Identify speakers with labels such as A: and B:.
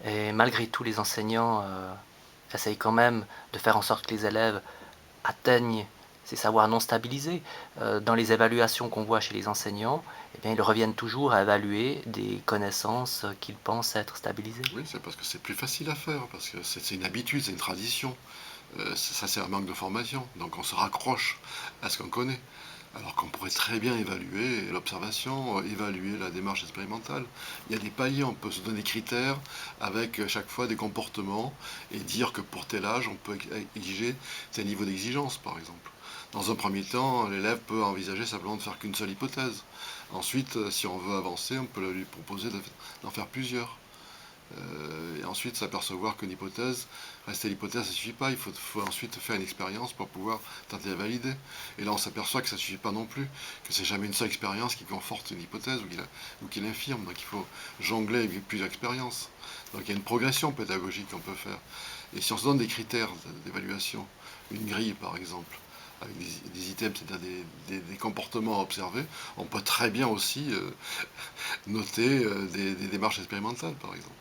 A: et malgré tout les enseignants, essayent quand même de faire en sorte que les élèves atteignent ces savoirs non stabilisés. Dans les évaluations qu'on voit chez les enseignants, eh bien, ils reviennent toujours à évaluer des connaissances, qu'ils pensent être stabilisées.
B: Oui, c'est parce que c'est plus facile à faire, parce que c'est une habitude, c'est une tradition. Ça, c'est un manque de formation. Donc on se raccroche à ce qu'on connaît. Alors qu'on pourrait très bien évaluer l'observation, évaluer la démarche expérimentale. Il y a des paliers, on peut se donner des critères avec chaque fois des comportements et dire que pour tel âge, on peut exiger tel niveau d'exigence, par exemple. Dans un premier temps, l'élève peut envisager simplement de faire qu'une seule hypothèse. Ensuite, si on veut avancer, on peut lui proposer d'en faire plusieurs. Et ensuite s'apercevoir qu'une hypothèse, rester à l'hypothèse, ça ne suffit pas, faut ensuite faire une expérience pour pouvoir tenter de valider. Et là on s'aperçoit que ça ne suffit pas non plus, que c'est jamais une seule expérience qui conforte une hypothèse ou qui l'infirme, donc il faut jongler avec plusieurs expériences. Donc il y a une progression pédagogique qu'on peut faire. Et si on se donne des critères d'évaluation, une grille par exemple, avec des items, c'est-à-dire des comportements à observer, on peut très bien aussi noter des démarches expérimentales par exemple.